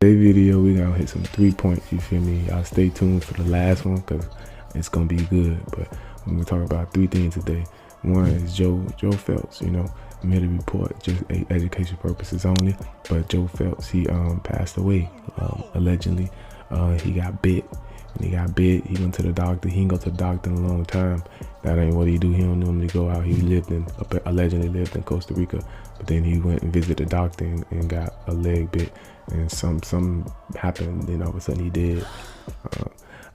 Today video, we gonna hit some 3 points, you feel me? Y'all stay tuned for the last one, because it's gonna be good. But I'm gonna talk about 3 things today. One is Joe Phelps, you know, made a report, just education purposes only. But Joe Phelps, he passed away, allegedly. He got bit. And he got bit. He went to the doctor. He didn't go to the doctor in a long time. That ain't what he do. He don't normally go out. He allegedly lived in Costa Rica, but then he went and visited the doctor and got a leg bit, and some happened. Then all of a sudden he did.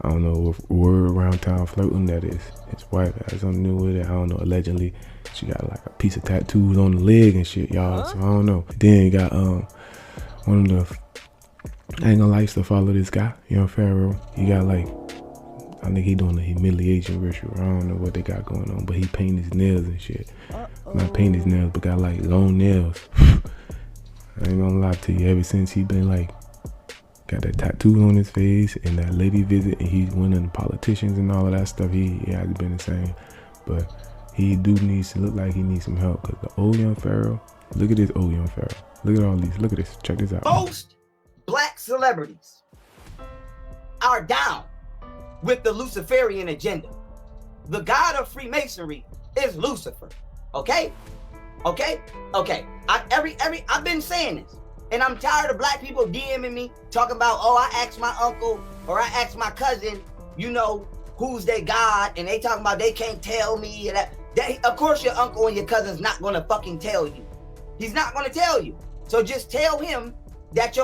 I don't know if word around town floating that his wife has something to do with it. I don't know. Allegedly, she got like a piece of tattoos on the leg and shit, y'all. So I don't know. Then he got one of the, I ain't gonna lie, to follow this guy, Young Pharaoh. He got like, I think he doing a humiliation ritual. I don't know what they got going on, but he paint his nails and shit. Not paint his nails, but got like long nails. I ain't gonna lie to you. Ever since he been like, got that tattoo on his face and that lady visit, and he's one of the politicians and all of that stuff, he hasn't been the same. But he needs to look like he needs some help, because the old Young Pharaoh, look at this old Young Pharaoh. Look at all these. Look at this. Check this out. Most black celebrities are down with the Luciferian agenda. The god of Freemasonry is Lucifer. Okay? I've been saying this, and I'm tired of black people DMing me talking about, oh, I asked my uncle or I asked my cousin, you know, who's their god, and they talking about they can't tell me. And that of course your uncle and your cousin's not gonna fucking tell you. He's not gonna tell you. So just tell him that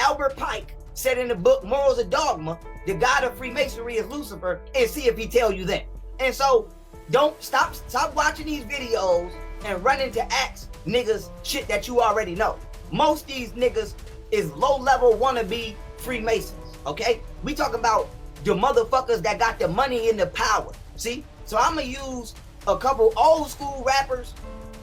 Albert Pike said in the book Morals of Dogma, the god of Freemasonry is Lucifer, and see if he tell you that. And so don't stop watching these videos and running to ask niggas shit that you already know. Most of these niggas is low-level wannabe Freemasons, okay? We talk about the motherfuckers that got the money and the power. See? So I'm gonna use a couple old school rappers,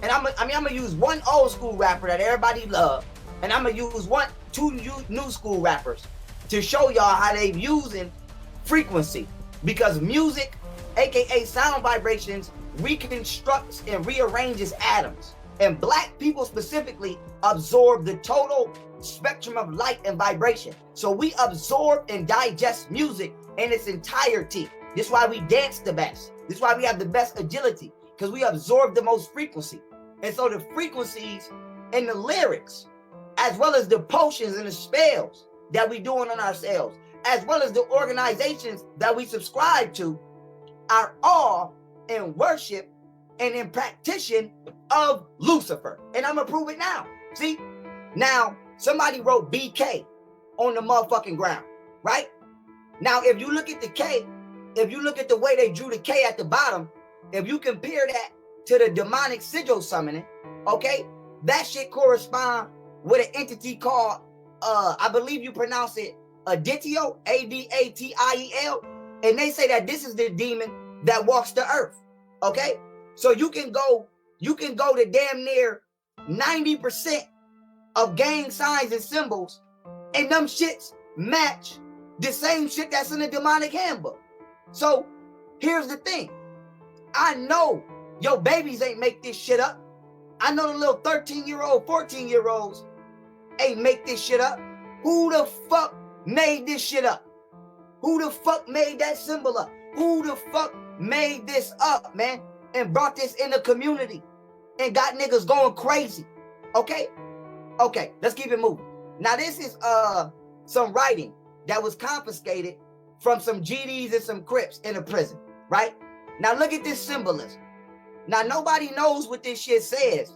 and I'm gonna use one old school rapper that everybody love, and I'm gonna use two new school rappers to show y'all how they using frequency, because music, aka sound vibrations, reconstructs and rearranges atoms, and black people specifically absorb the total spectrum of light and vibration. So we absorb and digest music in its entirety. This is why we dance the best. This is why we have the best agility, because we absorb the most frequency. And so the frequencies and the lyrics, as well as the potions and the spells that we doing on ourselves, as well as the organizations that we subscribe to, are all in worship and in practice of Lucifer. And I'm gonna prove it now. See? Now, somebody wrote BK on the motherfucking ground, right? Now, if you look at the K, if you look at the way they drew the K at the bottom, if you compare that to the demonic sigil summoning, okay, that shit correspond with an entity called, I believe you pronounce it Aditio, Adatiel, and they say that this is the demon that walks the earth, okay? So you can go to damn near 90% of gang signs and symbols, and them shits match the same shit that's in the demonic handbook. So here's the thing. I know your babies ain't make this shit up. I know the little 13-year-old, 14-year-olds ain't make this shit up. Who the fuck made this shit up? Who the fuck made that symbol up? Who the fuck made this up, man? And brought this in the community and got niggas going crazy. Okay, let's keep it moving. Now this is some writing that was confiscated from some GDs and some Crips in a prison, right? Now look at this symbolism. Now nobody knows what this shit says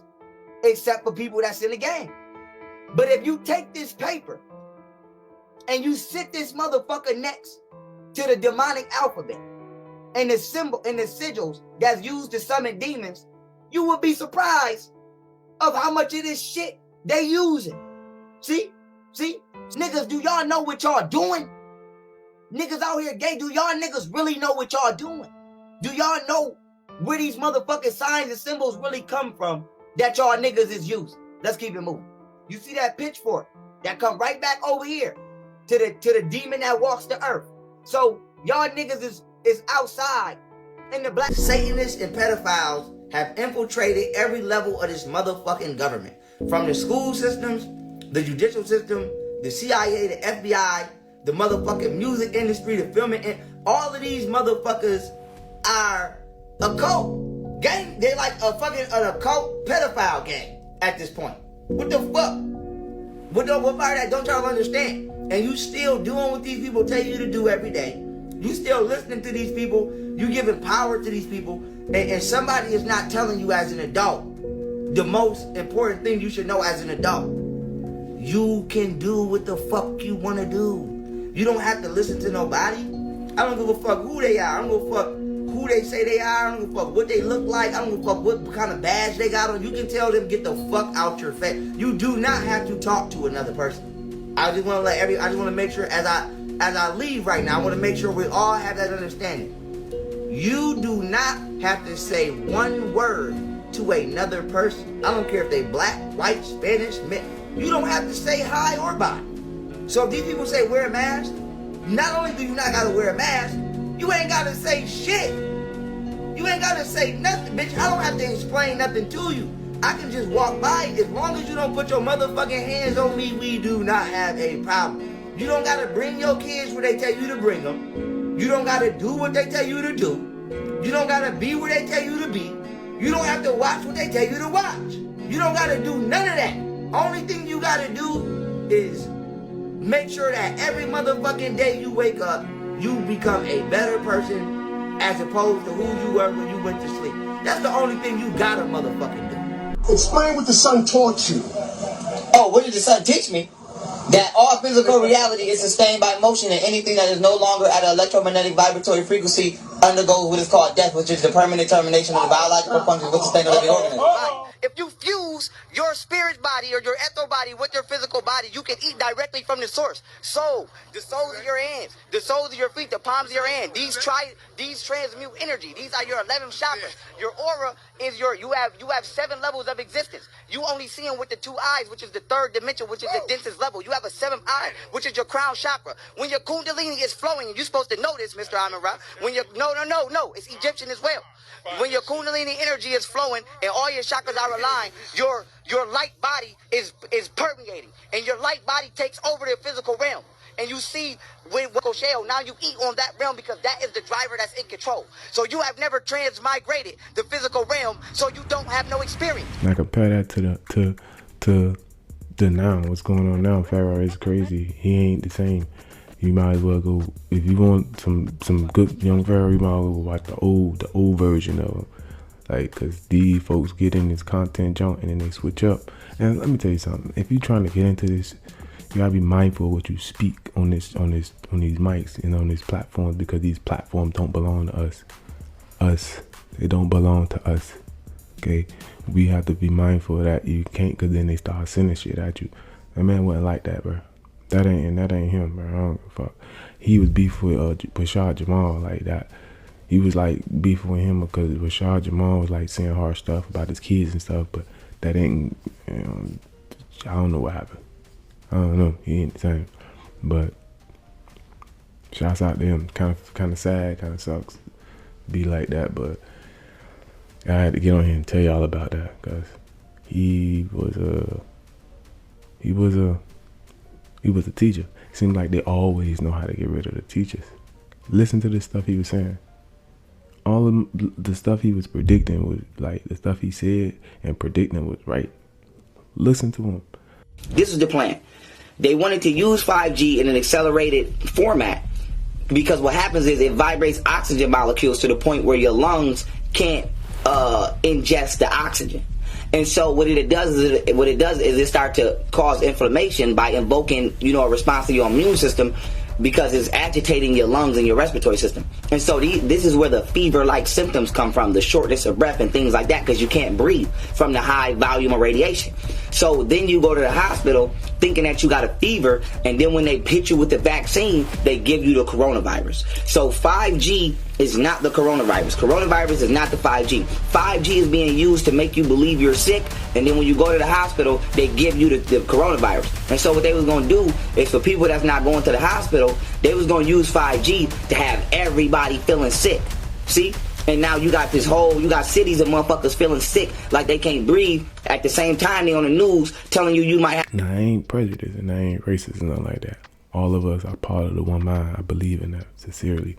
except for people that's in the game. But if you take this paper and you sit this motherfucker next to the demonic alphabet and the symbol and the sigils that's used to summon demons, you would be surprised of how much of this shit they using. See? Niggas, do y'all know what y'all doing? Niggas out here gay, do y'all niggas really know what y'all doing? Do y'all know where these motherfucking signs and symbols really come from that y'all niggas is using? Let's keep it moving. You see that pitchfork that come right back over here to the demon that walks the earth. So y'all niggas is outside, and the black Satanists and pedophiles have infiltrated every level of this motherfucking government, from the school systems, the judicial system, the CIA, the FBI, the motherfucking music industry, the filming, and all of these motherfuckers are a cult gang. They're like a fucking occult pedophile gang at this point. What the fuck? What part of that don't y'all understand? And you still doing what these people tell you to do every day. You still listening to these people. You giving power to these people. And somebody is not telling you as an adult the most important thing you should know as an adult. You can do what the fuck you want to do. You don't have to listen to nobody. I don't give a fuck who they are. I don't give a fuck who they say they are. I don't give a fuck what they look like. I don't give a fuck what kind of badge they got on. You can tell them, get the fuck out your face. You do not have to talk to another person. I just want to make sure as I leave right now, I want to make sure we all have that understanding. You do not have to say one word to another person. I don't care if they black, white, Spanish, you don't have to say hi or bye. So if these people say wear a mask, not only do you not gotta wear a mask, you ain't gotta say shit. You ain't gotta say nothing, bitch. I don't have to explain nothing to you. I can just walk by. As long as you don't put your motherfucking hands on me, we do not have a problem. You don't gotta bring your kids where they tell you to bring them. You don't gotta do what they tell you to do. You don't gotta be where they tell you to be. You don't have to watch what they tell you to watch. You don't gotta do none of that. Only thing you gotta do is make sure that every motherfucking day you wake up, you become a better person as opposed to who you were when you went to sleep. That's the only thing you gotta motherfucking do. Explain what the sun taught you. Oh, what did the sun teach me? That all physical reality is sustained by motion, and anything that is no longer at an electromagnetic vibratory frequency undergoes what is called death, which is the permanent termination of the biological functions with the state of living organism. If you fuse your spirit body or your ethereal body with your physical body, you can eat directly from the source. So, the soles of your hands, the soles of your feet, the palms of your hand, these transmute energy. These are your 11 chakras. Your aura is you have 7 levels of existence. You only see them with the 2 eyes, which is the 3rd dimension, which is the densest level. You have a 7th eye, which is your crown chakra. When your kundalini is flowing, and you're supposed to know this, Mr. Amira, when you no, it's Egyptian as well. When your kundalini energy is flowing and all your chakras are aligned, your light body is permeating, and your light body takes over the physical realm. And you see with Kosheo, now you eat on that realm because that is the driver that's in control. So you have never transmigrated the physical realm, so you don't have no experience. Now compare that to the now. What's going on now? Pharaoh is crazy. He ain't the same. You might as well go, if you want some good Young Pharaoh, you might as well watch the old version of him. Like, cause these folks get in this content junk and then they switch up. And let me tell you something. If you're trying to get into this, you gotta be mindful of what you speak on these mics and on these platforms, because these platforms don't belong to us. They don't belong to us. Okay, we have to be mindful of that. You can't, cause then they start sending shit at you. That man wasn't like that, bro. That ain't him, bro. I don't give a fuck. He was beef with Rashad Jamal like that. He was like beefing with him because Rashad Jamal was like saying harsh stuff about his kids and stuff, but that ain't, I don't know what happened. I don't know. He ain't the same. But shouts out to him. Kind of sad. Kind of sucks. Be like that, but I had to get on here and tell y'all about that because he was a teacher. It seemed like they always know how to get rid of the teachers. Listen to the stuff he was saying. All of the stuff he was predicting was like the stuff he said and predicting was right. Listen to him. This is the plan. They wanted to use 5G in an accelerated format because what happens is it vibrates oxygen molecules to the point where your lungs can't ingest the oxygen. And so what it does is it start to cause inflammation by invoking, a response to your immune system, because it's agitating your lungs and your respiratory system. And so this is where the fever-like symptoms come from, the shortness of breath and things like that, because you can't breathe from the high volume of radiation. So then you go to the hospital thinking that you got a fever, and then when they hit you with the vaccine, they give you the coronavirus. So 5G is not the coronavirus. Coronavirus is not the 5G. 5G is being used to make you believe you're sick, and then when you go to the hospital, they give you the coronavirus. And so what they was going to do is, for people that's not going to the hospital, they was going to use 5G to have everybody feeling sick. See? And now you got you got cities of motherfuckers feeling sick like they can't breathe. At the same time, they on the news telling you might have. Nah, I ain't prejudiced and I ain't racist and nothing like that. All of us are part of the one mind. I believe in that sincerely.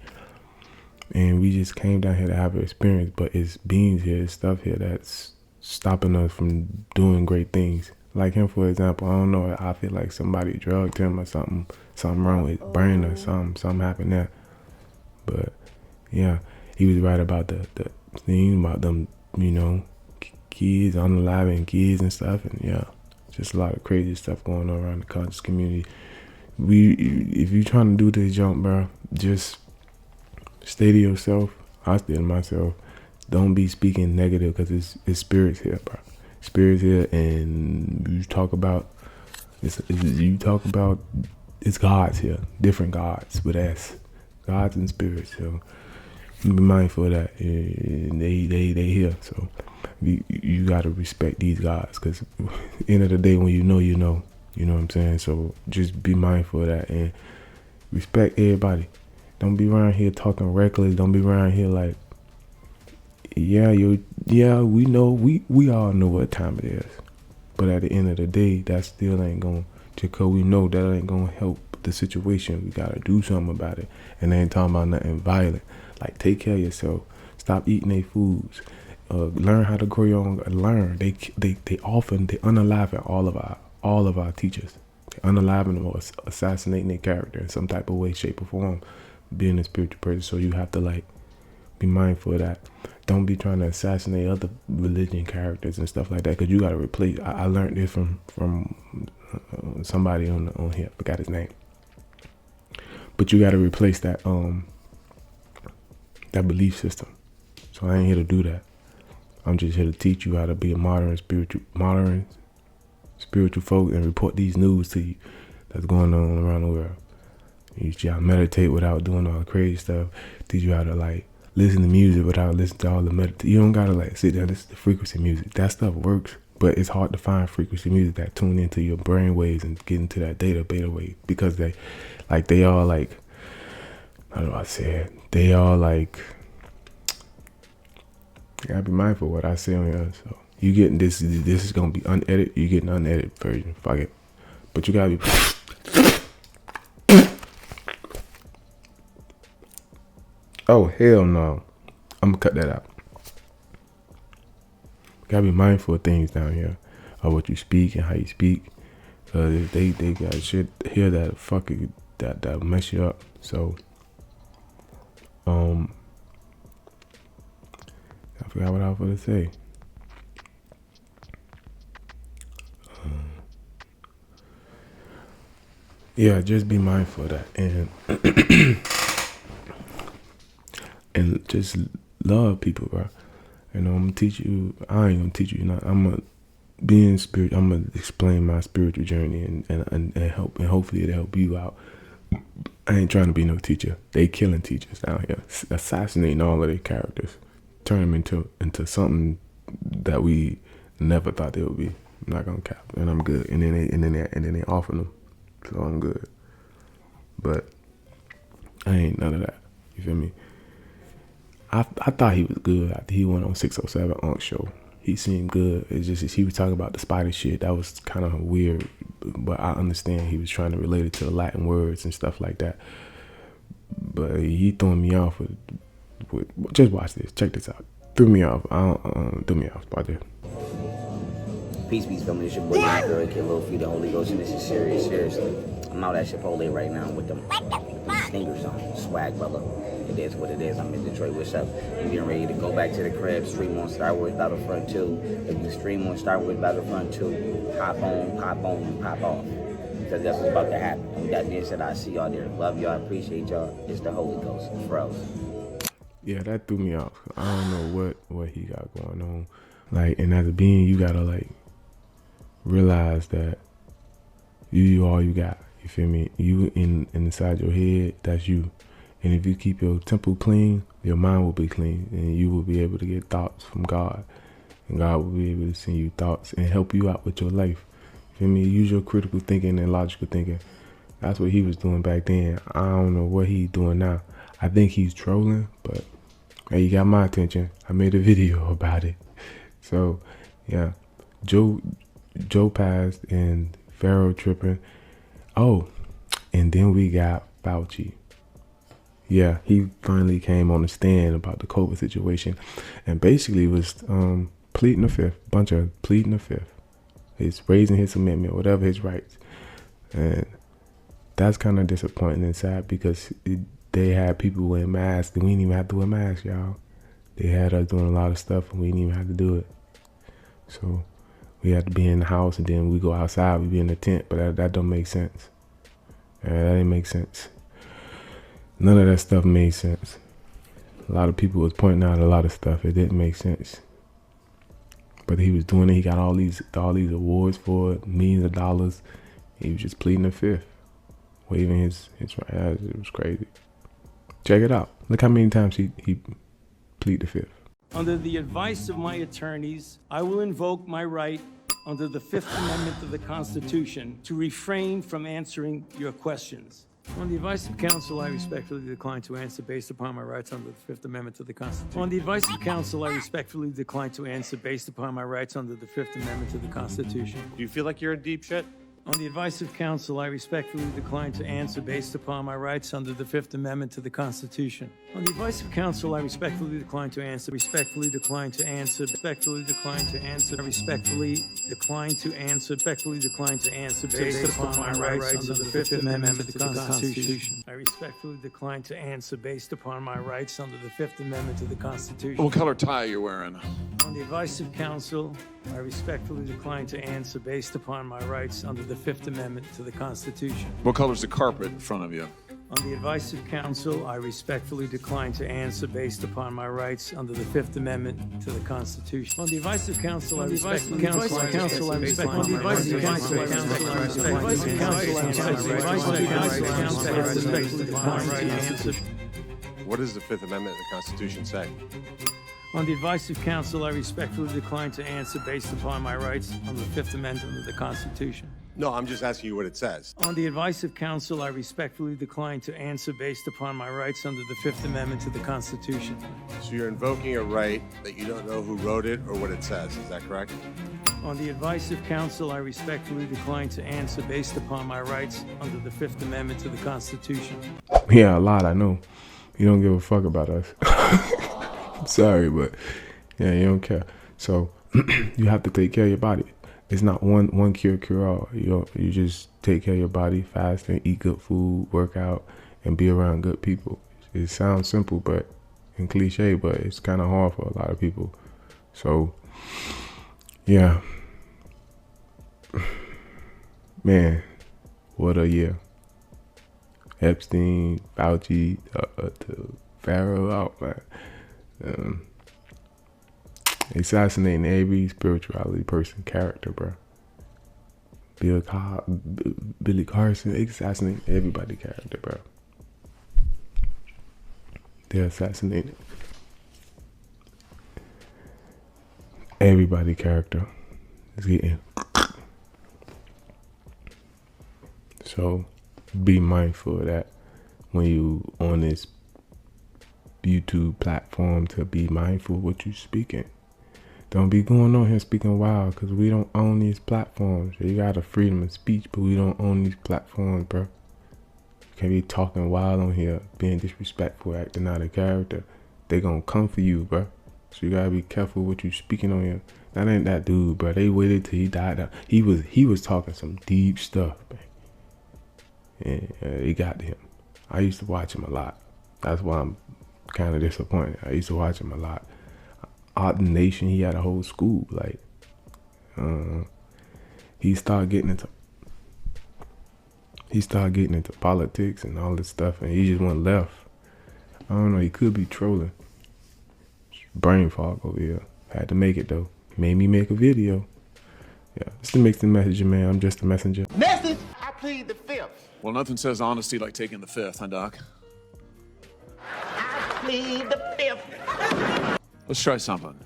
And we just came down here to have an experience, but it's beings here, it's stuff here that's stopping us from doing great things. Like him, for example, I don't know, I feel like somebody drugged him or something wrong with his brain or something happened there. But yeah, he was right about the thing about them, you know, kids, unaliving kids and stuff. And yeah, just a lot of crazy stuff going on around the conscious community. If you trying to do this jump, bro, just stay to yourself. I stay to myself. Don't be speaking negative, because it's spirits here, bro. Spirits here, and you talk about it's gods here, different gods with S, gods and spirits. So be mindful of that. And they here. So you gotta respect these gods, because at the end of the day, when you know, you know what I'm saying. So just be mindful of that and respect everybody. Don't be around here talking reckless. Don't be around here like, we know, we all know what time it is. But at the end of the day, that still ain't going to, because we know that ain't going to help the situation. We got to do something about it. And they ain't talking about nothing violent. Like, take care of yourself. Stop eating their foods. Learn how to grow your own. Learn. They unaliving all of our teachers. They unaliving them or assassinating their character in some type of way, shape, or form. Being a spiritual person. So you have to, like, be mindful of that. Don't be trying to assassinate other religion characters and stuff like that, because you got to replace. I learned this from somebody on here. I forgot his name. But you got to replace that belief system. So I ain't here to do that. I'm just here to teach you how to be a modern spiritual folk and report these news to you that's going on around the world. You how to meditate without doing all the crazy stuff. Teach you how to, like, listen to music without listening to all the meditation. You don't gotta, like, sit there and listen to frequency music. That stuff works, but it's hard to find frequency music that tune into your brain waves and get into that beta wave, because they all, like, how do I say it? They all, like, you gotta be mindful of what I say on here. So you getting this is gonna be unedited. You getting an unedited version. Fuck it. But you gotta be. Oh, hell no. I'm gonna cut that out. Gotta be mindful of things down here, of what you speak and how you speak. They got shit here that fucking that mess you up. So I forgot what I was gonna say. Yeah, just be mindful of that, and just love people, bro. You know, I'm gonna teach you. I ain't gonna teach you. I'm gonna be in spirit. I'm gonna explain my spiritual journey and help, and hopefully it'll help you out. I ain't trying to be no teacher. They killing teachers down here, assassinating all of their characters, turn them into something that we never thought they would be. I'm not gonna cap, and I'm good. And then they offer them, so I'm good. But I ain't none of that. You feel me? I thought he was good after he went on 607 Unc show. He seemed good. It's just he was talking about the spider shit. That was kind of weird, but I understand he was trying to relate it to the Latin words and stuff like that. But he threw me off with just watch this. Check this out. Threw me off. Threw me off. Watch it. Peace, family. It's your boy Young Pharaoh, aka Little Feet, the Holy Ghost, and this is serious. Seriously, I'm out at Chipotle right now with them sneakers on. Swag, brother. It is what it is. I'm in Detroit. What's up? I'm getting ready to go back to the crib, stream on Star Wars Battlefront 2. If you stream on Star Wars Battlefront 2, pop on, and pop off. Because that's what's about to happen. And with that being said, I see y'all there. Love y'all. Appreciate y'all. It's the Holy Ghost. Froze. Yeah, that threw me off. I don't know what he got going on. Like, and as a being, you gotta, like, realize that you all you got. You feel me? You inside your head, that's you. And if you keep your temple clean, your mind will be clean, and you will be able to get thoughts from God. And God will be able to send you thoughts and help you out with your life. You feel me? Use your critical thinking and logical thinking. That's what he was doing back then. I don't know what he's doing now. I think he's trolling, but Hey, you got my attention. I made a video about it. So, yeah, Joe passed and Pharaoh tripping. Oh, and then we got Fauci. Yeah, he finally came on the stand about the COVID situation and basically was pleading the fifth, bunch of pleading the fifth. He's raising his amendment, whatever his rights. And that's kind of disappointing and sad because they had people wearing masks and we didn't even have to wear masks, y'all. They had us doing a lot of stuff and we didn't even have to do it. So we had to be in the house and then we go outside, we be in the tent, but that don't make sense. That didn't make sense. None of that stuff made sense. A lot of people was pointing out a lot of stuff. It didn't make sense. But he was doing it. He got all these awards for it, millions of dollars. He was just pleading the fifth, waving his right. It was crazy. Check it out. Look how many times he plead the fifth. Under the advice of my attorneys, I will invoke my right under the Fifth Amendment of the Constitution to refrain from answering your questions. On the advice of counsel, I respectfully decline to answer based upon my rights under the Fifth Amendment to the Constitution. On the advice of counsel, I respectfully decline to answer based upon my rights under the Fifth Amendment to the Constitution. Do you feel like you're in deep shit? On the advice of counsel, I respectfully decline to answer based upon my rights under the Fifth Amendment to the Constitution. On the advice of counsel, I respectfully decline to answer, respectfully decline to answer, respectfully decline to answer, respectfully decline to answer, respectfully decline to answer based upon my rights under the Fifth Amendment to the Constitution. I respectfully decline to answer based upon my rights under the Fifth Amendment to the Constitution. What color tie are you wearing? On the advice of counsel, I respectfully decline to answer based upon my rights under the Fifth Amendment to the Constitution. What color's the carpet in front of you? On the advice of counsel, I respectfully decline to answer based upon my rights under the Fifth Amendment to the Constitution. On the advice of counsel, I respectfully decline to answer based upon my rights under the Fifth Amendment to the Constitution. What does the Fifth Amendment of the Constitution say? On the advice of counsel, I respectfully decline to answer based upon my rights under the Fifth Amendment of the Constitution. No, I'm just asking you what it says. On the advice of counsel, I respectfully decline to answer based upon my rights under the Fifth Amendment to the Constitution. So you're invoking a right that you don't know who wrote it or what it says. Is that correct? On the advice of counsel, I respectfully decline to answer based upon my rights under the Fifth Amendment to the Constitution. Yeah, a lot, I know. You don't give a fuck about us. I'm sorry, but yeah, you don't care. So you have to take care of your body. It's not one cure all. You just take care of your body, fast and eat good food, work out, and be around good people. It sounds simple, and cliche, but it's kind of hard for a lot of people. So yeah, man, what a year. Epstein, Fauci, to Pharaoh out, man. Assassinating every spirituality person character, bro. Billy Carson, assassinating everybody character, bro. They're assassinating everybody character. It's getting so be mindful of that when you on this YouTube platform, to be mindful of what you're speaking. Don't be going on here speaking wild, because we don't own these platforms. You got a freedom of speech, but we don't own these platforms, bro. You can't be talking wild on here, being disrespectful, acting out of character. They gonna come for you, bro. So you gotta be careful what you speaking on here. That ain't that dude, bro. They waited till he died. He was talking some deep stuff, man. And he got to him. I used to watch him a lot. That's why I'm kind of disappointed. I used to watch him a lot. Odd Nation, he had a whole school. Like, he started getting into politics and all this stuff, and he just went left. I don't know. He could be trolling. Brain fog over here. Had to make it though. Made me make a video. Yeah, it's the mixed messenger, man. I'm just a messenger. Message, I plead the fifth. Well, nothing says honesty like taking the fifth, huh, Doc? I plead the fifth. Let's try something.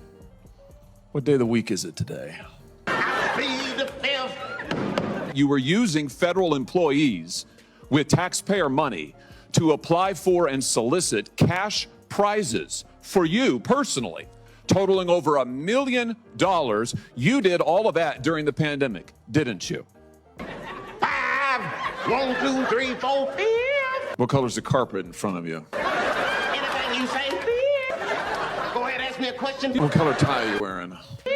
What day of the week is it today? I plead the fifth. You were using federal employees with taxpayer money to apply for and solicit cash prizes for you personally, totaling over $1 million. You did all of that during the pandemic, didn't you? 5, 1, 2, 3, 4, 5. What color's the carpet in front of you? Anything you say, 5. Go ahead, ask me a question. What color tie are you wearing? 5.